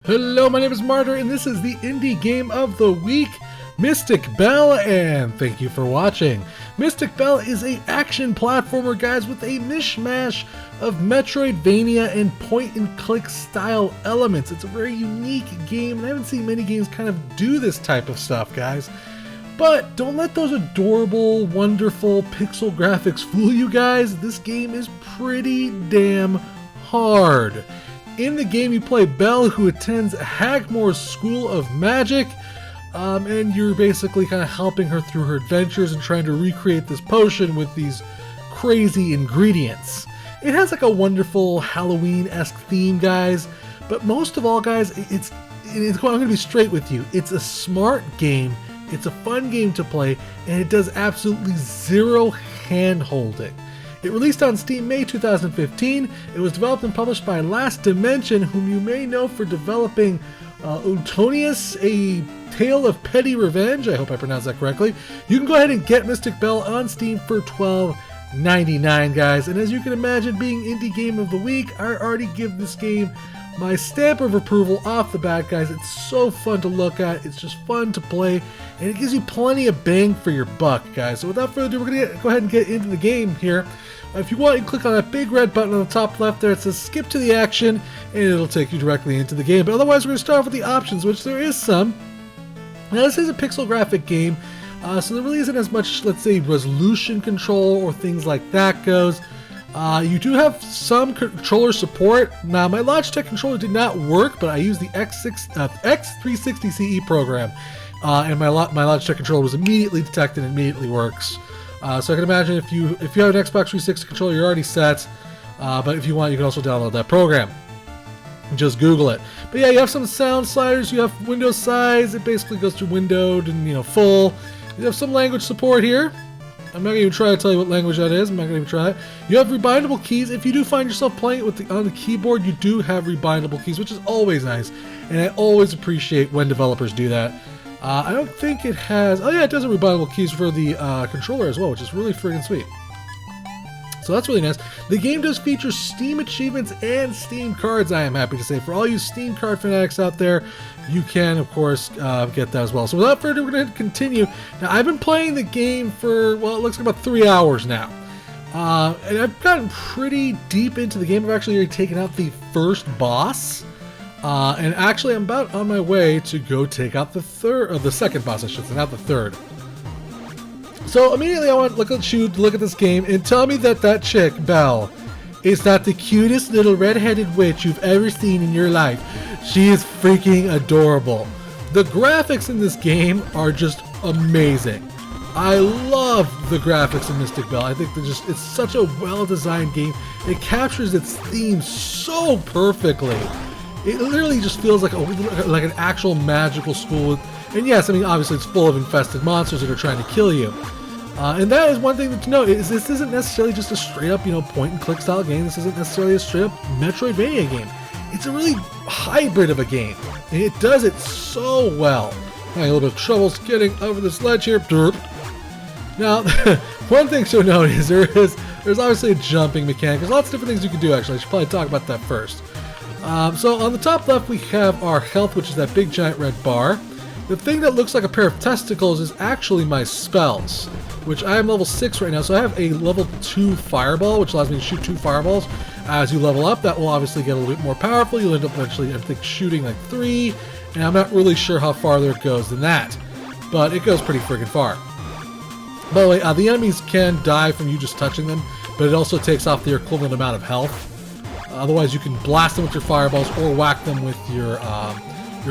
Hello, my name is Martyr, and this is the Indie Game of the Week, Mystik Belle, and thank you for watching. Mystik Belle is an action platformer, guys, with a mishmash of Metroidvania and point-and-click style elements. It's a very unique game, and I haven't seen many games kind of do this type of stuff, guys. But don't let those adorable, wonderful pixel graphics fool you guys. This game is pretty damn hard. In the game, you play Belle, who attends Hagmore's School of Magic, and you're basically kind of helping her through her adventures and trying to recreate this potion with these crazy ingredients. It has like a wonderful Halloween-esque theme, guys, but most of all, guys, I'm going to be straight with you. It's a smart game, it's a fun game to play, and it does absolutely zero hand-holding. It released on Steam May 2015. It was developed and published by Last Dimension, whom you may know for developing Utonius, A Tale of Petty Revenge. I hope I pronounced that correctly. You can go ahead and get Mystik Belle on Steam for $12.99, guys. And as you can imagine, being Indie Game of the Week, I already give this game my stamp of approval off the bat, guys. It's so fun to look at, it's just fun to play, and it gives you plenty of bang for your buck, guys. So without further ado, we're going to go ahead and get into the game here. If you want, you can click on that big red button on the top left there. It says skip to the action, and it'll take you directly into the game. But otherwise, we're going to start off with the options, which there is some. Now, this is a pixel graphic game, so there really isn't as much, let's say, resolution control or things like that goes. You do have some controller support. Now, my Logitech controller did not work, but I used the X360 CE program, and my Logitech controller was immediately detected and immediately works. So I can imagine if you have an Xbox 360 controller, you're already set. But if you want, you can also download that program. Just Google it. But yeah, you have some sound sliders. You have window size. It basically goes to windowed and full. You have some language support here. I'm not going to even try to tell you what language that is. I'm not going to even try it. You have rebindable keys. If you do find yourself playing it with on the keyboard, you do have rebindable keys, which is always nice. And I always appreciate when developers do that. I don't think it has... Oh yeah, it does have rebindable keys for the controller as well, which is really friggin' sweet. So that's really nice. The game does feature Steam achievements and Steam cards, I am happy to say. For all you Steam card fanatics out there, you can, of course, get that as well. So without further ado, we're going to continue. Now, I've been playing the game for, well, it looks like about 3 hours now. And I've gotten pretty deep into the game. I've actually already taken out the first boss. And actually, I'm about on my way to go take out the second boss, I should say, not the third. So immediately I want to look at this game and tell me that chick, Belle, is not the cutest little red-headed witch you've ever seen in your life. She is freaking adorable. The graphics in this game are just amazing. I love the graphics in Mystik Belle. I think it's such a well-designed game. It captures its theme so perfectly. It literally just feels like an actual magical school. And yes, I mean, obviously it's full of infested monsters that are trying to kill you. And that is one thing to note, is this isn't necessarily just a straight-up, point-and-click style game. This isn't necessarily a straight-up Metroidvania game. It's a really hybrid of a game. And it does it so well. Having a little bit of trouble getting over this ledge here. Derp. Now, one thing to note is there's obviously a jumping mechanic. There's lots of different things you can do, actually. I should probably talk about that first. So on the top left we have our health, which is that big giant red bar. The thing that looks like a pair of testicles is actually my spells, which I am level 6 right now. So I have a level 2 fireball, which allows me to shoot 2 fireballs. As you level up, that will obviously get a little bit more powerful. You'll end up eventually, I think, shooting like 3, and I'm not really sure how farther it goes than that, but it goes pretty friggin' far. By the way, the enemies can die from you just touching them, but it also takes off their equivalent amount of health. Otherwise, you can blast them with your fireballs or whack them with your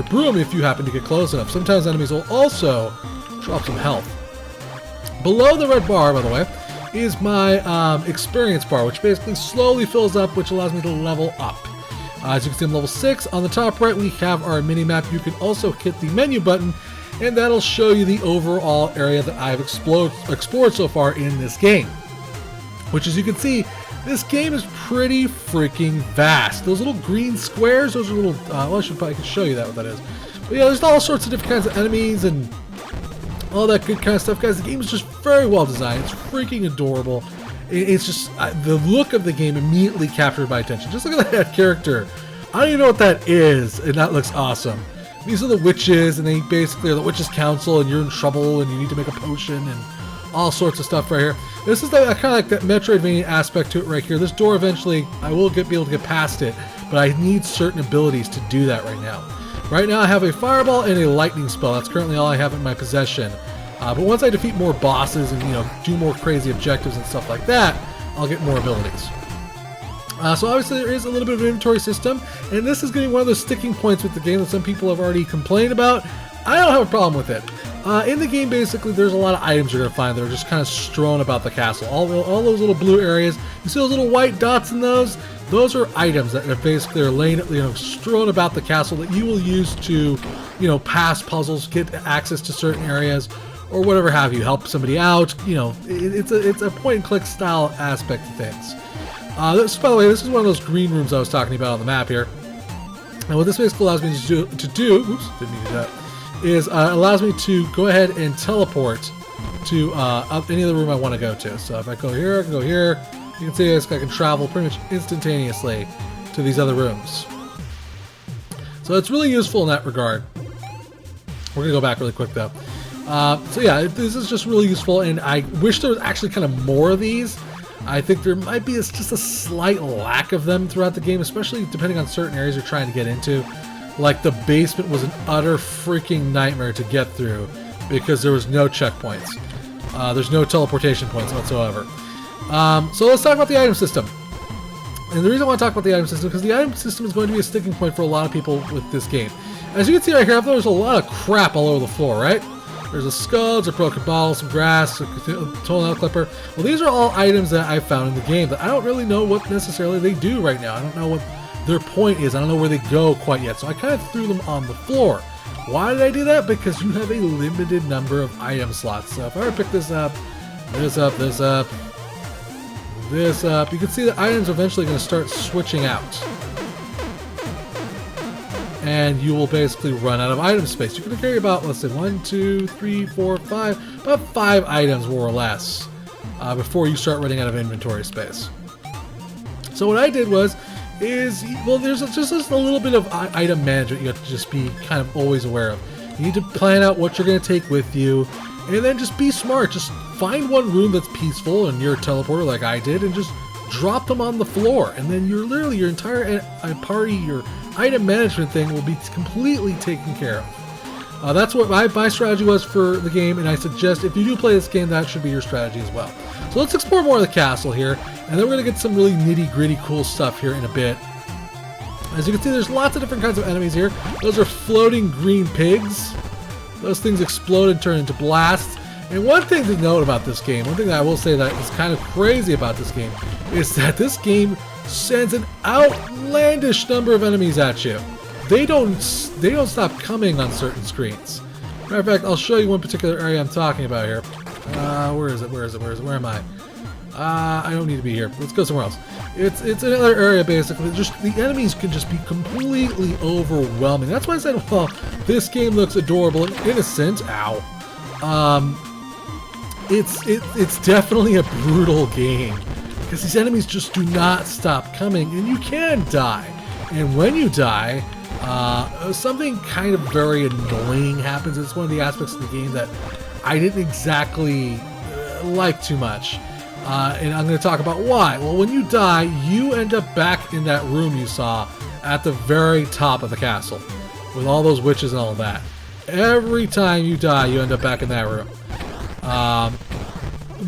broom if you happen to get close enough. Sometimes enemies will also drop some health. Below the red bar, by the way, is my experience bar, which basically slowly fills up, which allows me to level up. As you can see, I'm level 6. On the top right, we have our mini-map. You can also hit the menu button, and that'll show you the overall area that I've explored so far in this game. Which, as you can see, this game is pretty freaking vast. Those little green squares, those are little, well, I probably can show you what that is. But yeah, there's all sorts of different kinds of enemies and all that good kind of stuff, guys. The game is just very well designed. It's freaking adorable. It's just, the look of the game immediately captured my attention. Just look at that character I don't even know what that is, and that looks awesome. These are the witches, and they basically are the witches' council, and you're in trouble, and you need to make a potion, and all sorts of stuff right here. This is kind of like that Metroidvania aspect to it right here. This door eventually, I will be able to get past it, but I need certain abilities to do that right now. Right now I have a fireball and a lightning spell. That's currently all I have in my possession. But once I defeat more bosses and do more crazy objectives and stuff like that, I'll get more abilities. So obviously there is a little bit of an inventory system, and this is getting one of those sticking points with the game that some people have already complained about. I don't have a problem with it. In the game, basically, there's a lot of items you're going to find that are just kind of strewn about the castle. All those little blue areas, you see those little white dots in those? Those are items that are basically laying, strewn about the castle that you will use to, pass puzzles, get access to certain areas, or whatever have you, help somebody out. It's a point-and-click style aspect of things. By the way, this is one of those green rooms I was talking about on the map here. And what this basically allows me to do oops, didn't mean to do that, is allows me to go ahead and teleport to any other room I want to go to. So if I go here, I can go here. You can see I can travel pretty much instantaneously to these other rooms. So it's really useful in that regard. We're going to go back really quick though. So yeah, this is just really useful, and I wish there was actually kind of more of these. I think there might be just a slight lack of them throughout the game, especially depending on certain areas you're trying to get into. Like the basement was an utter freaking nightmare to get through because there was no checkpoints. There's no teleportation points whatsoever. So let's talk about the item system. And the reason I want to talk about the item system is because the item system is going to be a sticking point for a lot of people with this game. As you can see right here, there's a lot of crap all over the floor, right? There's a skull, there's a broken bottle, some grass, a toenail clipper. Well, these are all items that I found in the game that I don't really know what necessarily they do right now. I don't know what their point is. I don't know where they go quite yet. So I kind of threw them on the floor. Why did I do that? Because you have a limited number of item slots. So if I were to pick this up, this up, this up, this up, you can see the items are eventually going to start switching out. And you will basically run out of item space. You can carry about, let's say, 1, 2, 3, 4, 5, about 5 items more or less before you start running out of inventory space. So what I did was, there's just a little bit of item management you have to just be kind of always aware of. You need to plan out what you're going to take with you, and then just be smart. Just find one room that's peaceful and you're a teleporter like I did, and just drop them on the floor. And then your entire party, your item management thing will be completely taken care of. That's what my strategy was for the game, and I suggest if you do play this game, that should be your strategy as well. So let's explore more of the castle here, and then we're going to get some really nitty-gritty cool stuff here in a bit. As you can see, there's lots of different kinds of enemies here. Those are floating green pigs. Those things explode and turn into blasts. And one thing to note about this game, one thing that I will say that is kind of crazy about this game, is that this game sends an outlandish number of enemies at you. They don't stop coming on certain screens. Matter of fact, I'll show you one particular area I'm talking about here. Where is it? Where am I? I don't need to be here. Let's go somewhere else. It's another area basically. Just the enemies can just be completely overwhelming. That's why I said, well, this game looks adorable and innocent. Ow. It's definitely a brutal game because these enemies just do not stop coming, and you can die. And when you die, something kind of very annoying happens. It's one of the aspects of the game that I didn't exactly like too much. And I'm going to talk about why. Well, when you die, you end up back in that room you saw at the very top of the castle with all those witches and all of that. Every time you die, you end up back in that room.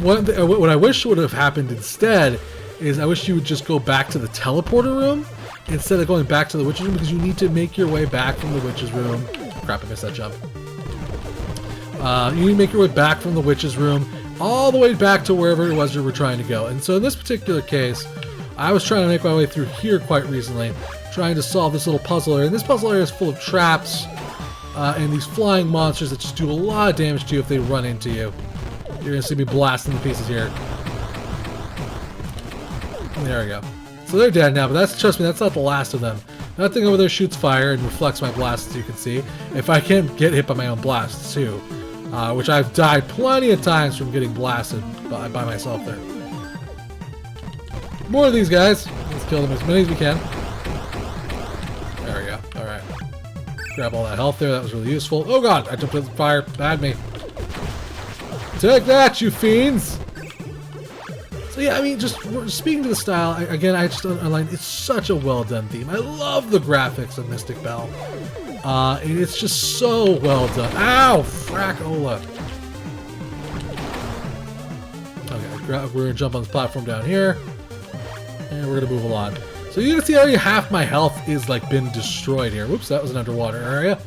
What I wish would have happened instead is I wish you would just go back to the teleporter room instead of going back to the witch's room, because you need to make your way back from the witch's room. Crap, I missed that jump. You need to make your way back from the witch's room all the way back to wherever it was you were trying to go. And so in this particular case, I was trying to make my way through here quite recently, trying to solve this little puzzle area. And this puzzle area is full of traps and these flying monsters that just do a lot of damage to you if they run into you. You're going to see me blasting to pieces here. There we go. So they're dead now, but trust me, that's not the last of them. That thing over there shoots fire and reflects my blasts, as you can see. If I can get hit by my own blasts too, which I've died plenty of times from getting blasted by myself there. More of these guys. Let's kill them as many as we can. Grab all that health there. That was really useful. Oh god, I jumped in the fire. Bad me. Take that, you fiends! So yeah, I mean, just speaking to the style, again, I just underline, it's such a well done theme. I love the graphics of Mystik Belle. And it's just so well done. Ow! Frackola. Okay, we're gonna jump on this platform down here. And we're gonna move along. So you can see already half my health is like been destroyed here. Whoops, that was an underwater area.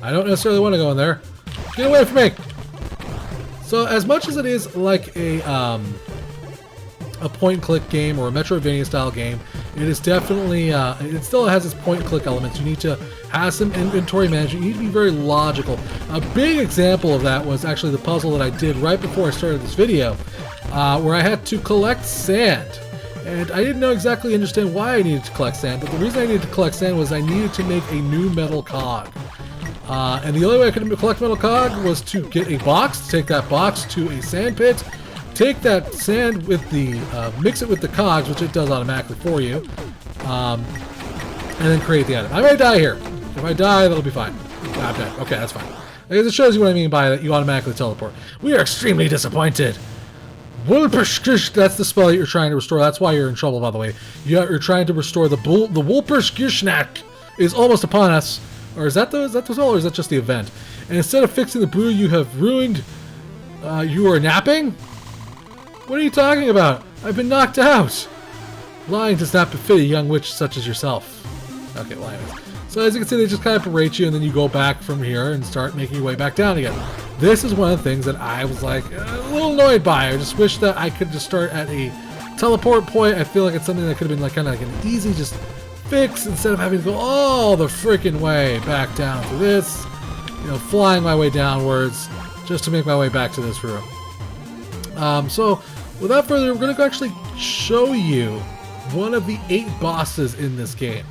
I don't necessarily want to go in there. Get away from me! So as much as it is like a point-and-click game or a Metroidvania style game, it is definitely, it still has its point-and-click elements. You need to have some inventory management. You need to be very logical. A big example of that was actually the puzzle that I did right before I started this video, where I had to collect sand. And I didn't know exactly understand why I needed to collect sand, but the reason I needed to collect sand was I needed to make a new metal cog. And the only way I could collect metal cog was to get a box, take that box to a sand pit, take that sand with the, mix it with the cogs, which it does automatically for you, and then create the item. I may die here. If I die, that'll be fine. I'm dead. Okay, that's fine. Because it shows you what I mean by that you automatically teleport. We are extremely disappointed. That's the spell that you're trying to restore. That's why you're in trouble, by the way. You're trying to restore the Wulperskishnak is almost upon us. Or is that the spell, or is that just the event? And instead of fixing the brew you have ruined, you are napping? What are you talking about? I've been knocked out. Lying does not befit a young witch such as yourself. Okay, well anyways. So as you can see, they just kind of berate you, and then you go back from here and start making your way back down again. This is one of the things that I was like a little annoyed by. I just wish that I could just start at a teleport point. I feel like it's something that could have been like kind of like an easy just fix instead of having to go all the freaking way back down to this. You know, flying my way downwards just to make my way back to this room. So without further ado, we're going to actually show you one of the 8 bosses in this game.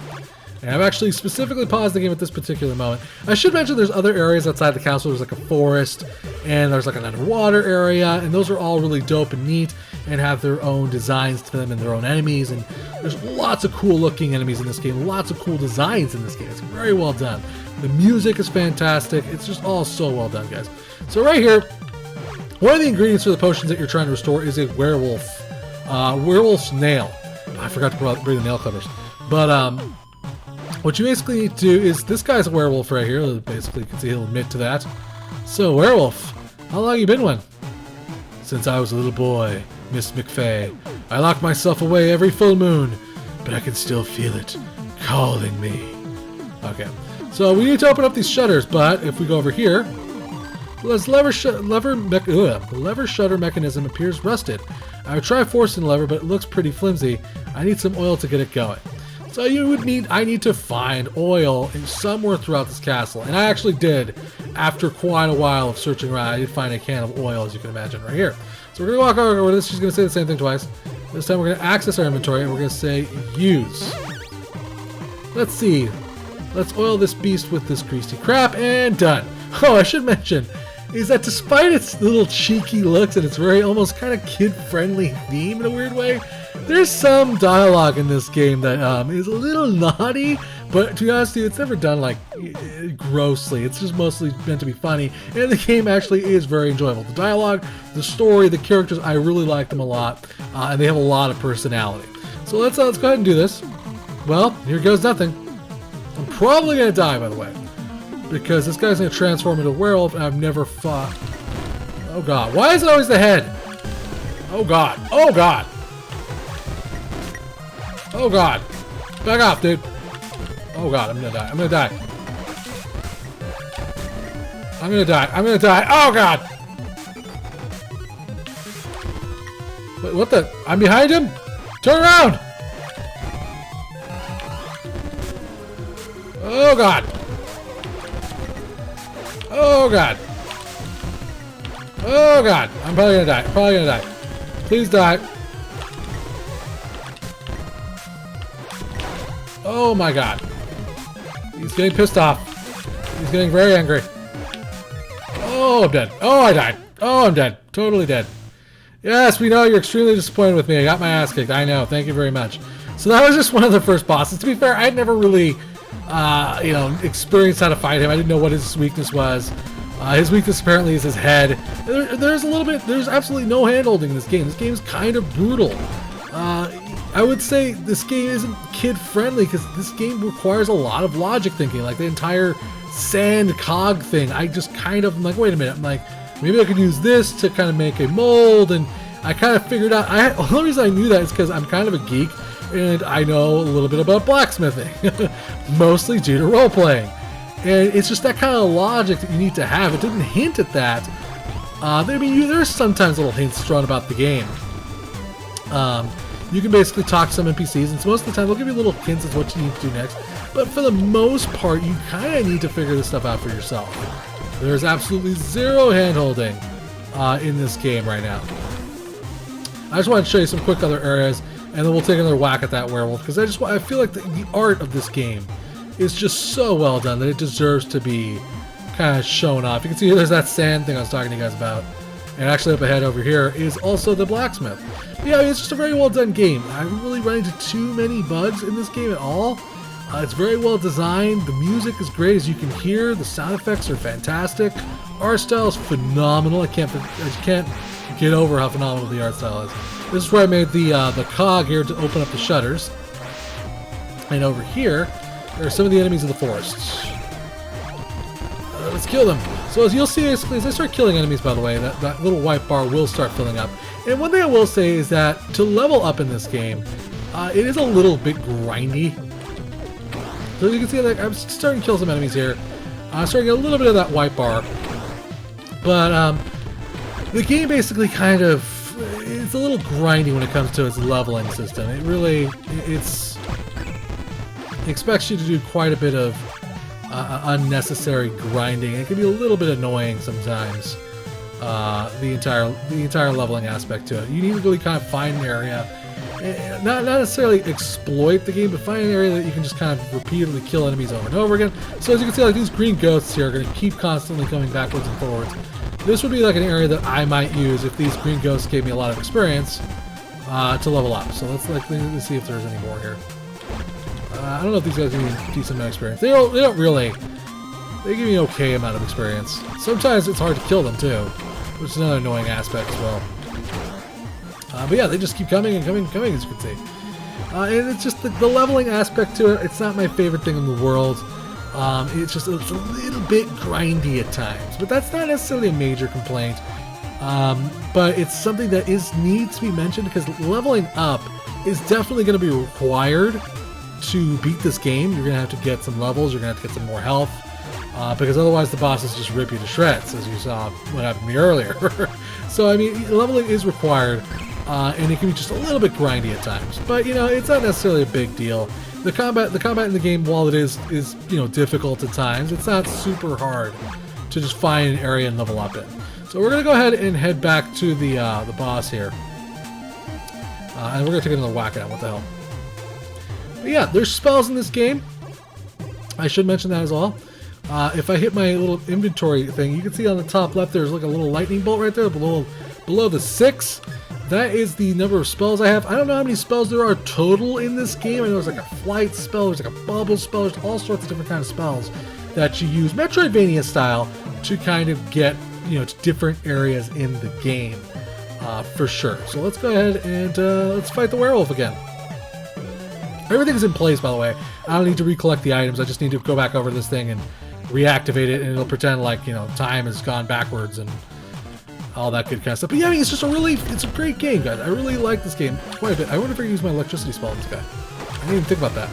And I've actually specifically paused the game at this particular moment. I should mention there's other areas outside the castle. There's like a forest, and there's like an underwater area, and those are all really dope and neat, and have their own designs to them and their own enemies. And there's lots of cool looking enemies in this game, lots of cool designs in this game. It's very well done. The music is fantastic. It's just all so well done, guys. So right here, one of the ingredients for the potions that you're trying to restore is a werewolf. Werewolf's nail. I forgot to bring the nail clippers. But, what you basically need to do is, this guy's a werewolf right here. Basically, you can see he'll admit to that. So, werewolf, how long you been one? Since I was a little boy, Miss McFay. I lock myself away every full moon, but I can still feel it calling me. Okay, so we need to open up these shutters, but if we go over here, this lever shutter mechanism appears rusted. I would try forcing the lever, but it looks pretty flimsy. I need some oil to get it going. So I need to find oil somewhere throughout this castle. And I actually did, after quite a while of searching around. I did find a can of oil, as you can imagine, right here. So we're going to walk over this. She's going to say the same thing twice. This time we're going to access our inventory, and we're going to say use. Let's see. Let's oil this beast with this greasy crap, and done. Oh, I should mention is that despite its little cheeky looks and its very almost kind of kid-friendly theme in a weird way, there's some dialogue in this game that is a little naughty, but to be honest with you, it's never done like grossly. It's just mostly meant to be funny, and the game actually is very enjoyable. The dialogue, the story, the characters, I really like them a lot, and they have a lot of personality. So let's go ahead and do this. Well, here goes nothing. I'm probably gonna die, by the way, because this guy's gonna transform into a werewolf, and I've never fought. Oh god, why is it always the head? Oh god, oh god. Oh god. Back off, dude. Oh god, I'm gonna die. I'm gonna die. I'm gonna die. I'm gonna die. Oh god! Wait, what the? I'm behind him? Turn around! Oh god! Oh god! Oh god! I'm probably gonna die. I'm probably gonna die. Please die. Oh my god. He's getting pissed off. He's getting very angry. Oh, I'm dead. Oh, I died. Oh, I'm dead. Totally dead. Yes, we know you're extremely disappointed with me. I got my ass kicked. I know. Thank you very much. So that was just one of the first bosses. To be fair, I'd never really experience how to fight him. I didn't know what his weakness was. His weakness apparently is his head. There's absolutely no hand-holding in this game. This game is kind of brutal. I would say this game isn't kid-friendly because this game requires a lot of logic thinking, like the entire sand cog thing. I just kind of, I'm like, wait a minute. I'm like, maybe I could use this to kind of make a mold, and I kind of figured out, the only reason I knew that is because I'm kind of a geek, and I know a little bit about blacksmithing, mostly due to role-playing. And it's just that kind of logic that you need to have. It didn't hint at that. There's sometimes little hints thrown about the game. You can basically talk to some NPCs, and most of the time they'll give you little hints as what you need to do next. But for the most part, you kind of need to figure this stuff out for yourself. There's absolutely zero hand-holding in this game right now. I just want to show you some quick other areas, and then we'll take another whack at that werewolf, because I feel like the art of this game is just so well done that it deserves to be kind of shown off. You can see there's that sand thing I was talking to you guys about. And actually up ahead over here is also the blacksmith. But yeah, it's just a very well done game. I haven't really run into too many bugs in this game at all. It's very well designed. The music is great, as you can hear. The sound effects are fantastic. Art style is phenomenal. I can't get over how phenomenal the art style is. This is where I made the cog here to open up the shutters. And over here, there are some of the enemies of the forest. Let's kill them. So as you'll see, basically, as I start killing enemies, by the way, that little white bar will start filling up. And one thing I will say is that to level up in this game, it is a little bit grindy. So as you can see, like, I'm starting to kill some enemies here. I'm starting to get a little bit of that white bar. But the game basically it's a little grindy when it comes to its leveling system. It expects you to do quite a bit of unnecessary grinding. It can be a little bit annoying sometimes. The entire leveling aspect to it. You need to really kind of find an area, not necessarily exploit the game, but find an area that you can just kind of repeatedly kill enemies over and over again. So as you can see, like, these green ghosts here are going to keep constantly coming backwards and forwards. This would be like an area that I might use if these green ghosts gave me a lot of experience to level up. So let's see if there's any more here. I don't know if these guys give me a decent amount of experience. They don't really. They give me an okay amount of experience. Sometimes it's hard to kill them too, which is another annoying aspect as well. But yeah, they just keep coming and coming and coming, as you can see. And it's just the leveling aspect to it. It's not my favorite thing in the world. It's a little bit grindy at times, but that's not necessarily a major complaint. But it's something that needs to be mentioned, because leveling up is definitely going to be required to beat this game. You're going to have to get some levels, you're going to have to get some more health, because otherwise the bosses just rip you to shreds, as you saw what happened to me earlier. So, I mean, leveling is required, and it can be just a little bit grindy at times, but, it's not necessarily a big deal. The combat in the game, while it is difficult at times, it's not super hard to just find an area and level up in. So we're going to go ahead and head back to the boss here, and we're going to take another whack at him. What the hell? But yeah, there's spells in this game. I should mention that as well. If I hit my little inventory thing, you can see on the top left there's like a little lightning bolt right there below the 6. That is the number of spells I have. I don't know how many spells there are total in this game. I know there's like a flight spell, there's like a bubble spell, there's all sorts of different kinds of spells that you use Metroidvania style to kind of get to different areas in the game, for sure. So let's go ahead and let's fight the werewolf again. Everything's in place, by the way. I don't need to recollect the items. I just need to go back over this thing and reactivate it, and it'll pretend like, time has gone backwards and all that good kind of stuff. But yeah, I mean, it's a great game, guys. I really like this game quite a bit. I wonder if I can use my electricity spell on this guy. I didn't even think about that.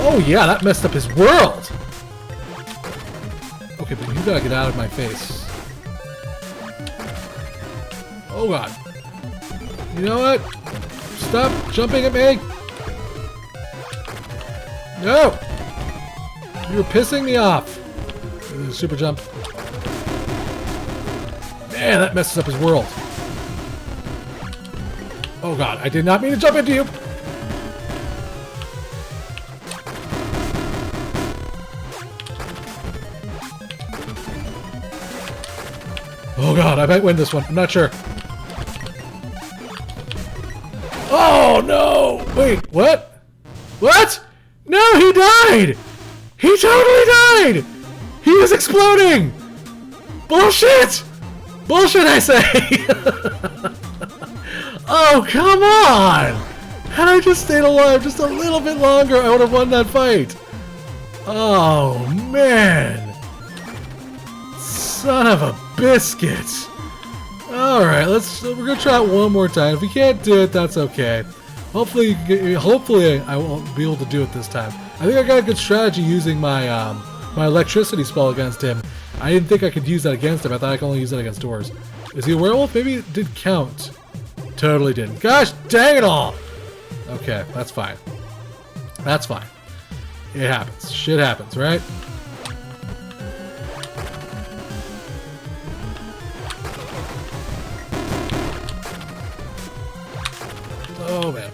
Oh yeah, that messed up his world! Okay, but you gotta get out of my face. Oh god. You know what? Stop jumping at me! No! You're pissing me off! Super jump. Man, that messes up his world. Oh god, I did not mean to jump into you! Oh god, I might win this one. I'm not sure. Oh no! Wait, what? What? No, he died! He totally died! He was exploding! Bullshit! Bullshit, I say! Oh, come on! Had I just stayed alive just a little bit longer, I would have won that fight. Oh, man. Son of a biscuit. Alright, we're gonna try it one more time. If we can't do it, that's okay. Hopefully I won't be able to do it this time. I think I got a good strategy using my my electricity spell against him. I didn't think I could use that against him. I thought I could only use that against doors. Is he a werewolf? Maybe it did count. Totally didn't. Gosh dang it all! Okay, that's fine. That's fine. It happens. Shit happens, right? Oh, man.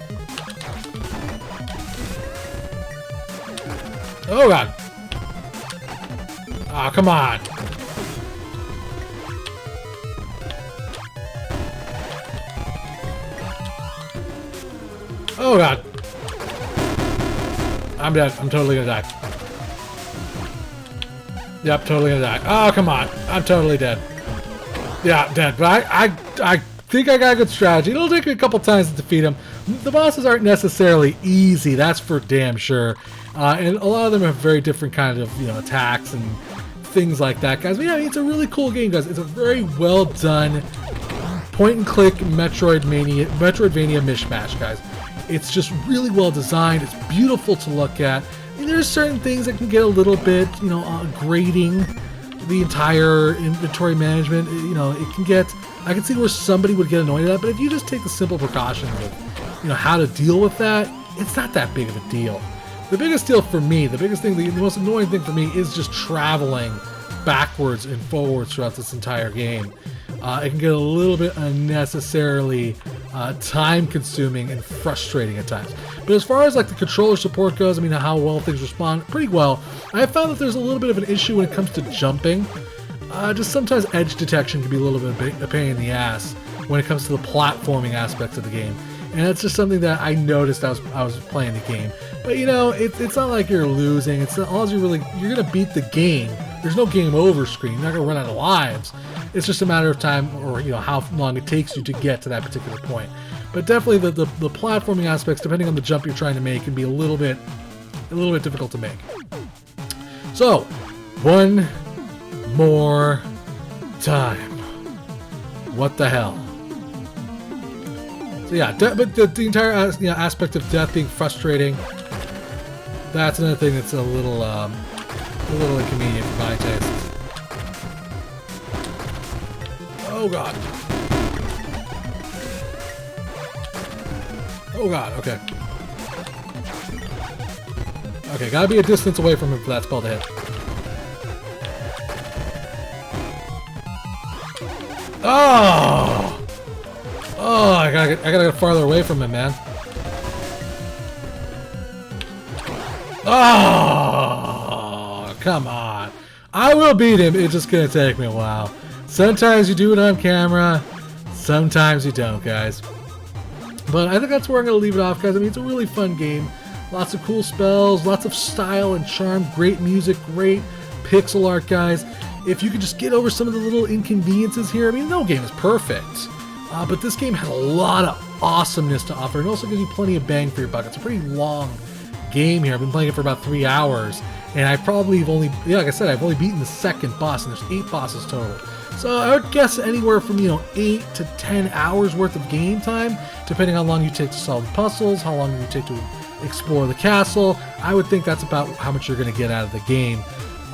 Oh, God. Ah, oh, come on. Oh, God. I'm dead. I'm totally gonna die. Yep, totally gonna die. Oh, come on. I'm totally dead. Yeah, dead. But I think I got a good strategy. It'll take me a couple times to defeat him. The bosses aren't necessarily easy, that's for damn sure. And a lot of them have very different kind of, you know, attacks and things like that, guys. But yeah, it's a really cool game, guys. It's a very well done point-and-click Metroidvania mishmash, guys. It's just really well designed. It's beautiful to look at. And there's certain things that can get a little bit, you know, grating. The entire inventory management, you know, it can get. I can see where somebody would get annoyed at that, but if you just take the simple precautions of, you know, how to deal with that, it's not that big of a deal. The biggest deal for me, the most annoying thing for me is just traveling backwards and forwards throughout this entire game. It can get a little bit unnecessarily time-consuming and frustrating at times. But as far as like the controller support goes, I mean, how well things respond, pretty well. I have found that there's a little bit of an issue when it comes to jumping. Just sometimes edge detection can be a little bit a pain in the ass when it comes to the platforming aspects of the game. And that's just something that I noticed as I was playing the game. But you know, it's not like you're losing. It's not all you're gonna beat the game. There's no game over screen. You're not gonna run out of lives. It's just a matter of time, or you know, how long it takes you to get to that particular point. But definitely the platforming aspects, depending on the jump you're trying to make, can be a little bit difficult to make. So, one more time. What the hell? So yeah, but the entire aspect of death being frustrating. That's another thing that's a little inconvenient for my taste. Oh god. Oh god, okay. Okay, gotta be a distance away from him for that spell to hit. Oh! Oh, I gotta get farther away from him, man. Oh, come on. I will beat him, it's just gonna take me a while. Sometimes you do it on camera, sometimes you don't, guys. But I think that's where I'm going to leave it off, guys. I mean, it's a really fun game. Lots of cool spells, lots of style and charm, great music, great pixel art, guys. If you could just get over some of the little inconveniences here, I mean, no game is perfect. But this game has a lot of awesomeness to offer, and also gives you plenty of bang for your buck. It's a pretty long game here. I've been playing it for about 3 hours, and I probably have only, like I said, I've only beaten the second boss, and there's 8 bosses total. So I would guess anywhere from, you know, 8 to 10 hours worth of game time, depending on how long you take to solve the puzzles, how long you take to explore the castle. I would think that's about how much you're going to get out of the game.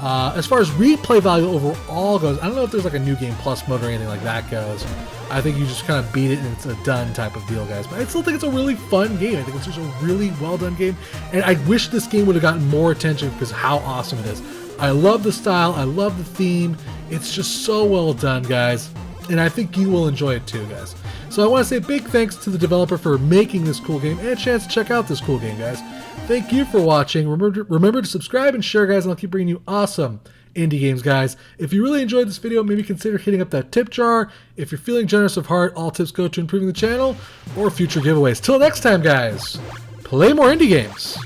As far as replay value overall goes, I don't know if there's like a new game plus mode or anything like that goes. I think you just kind of beat it and it's a done type of deal, guys. But I still think it's a really fun game. I think it's just a really well done game. And I wish this game would have gotten more attention because of how awesome it is. I love the style. I love the theme. It's just so well done, guys. And I think you will enjoy it too, guys. So I want to say a big thanks to the developer for making this cool game and a chance to check out this cool game, guys. Thank you for watching. Remember to subscribe and share, guys, and I'll keep bringing you awesome indie games, guys. If you really enjoyed this video, maybe consider hitting up that tip jar. If you're feeling generous of heart, all tips go to improving the channel or future giveaways. Till next time, guys, play more indie games.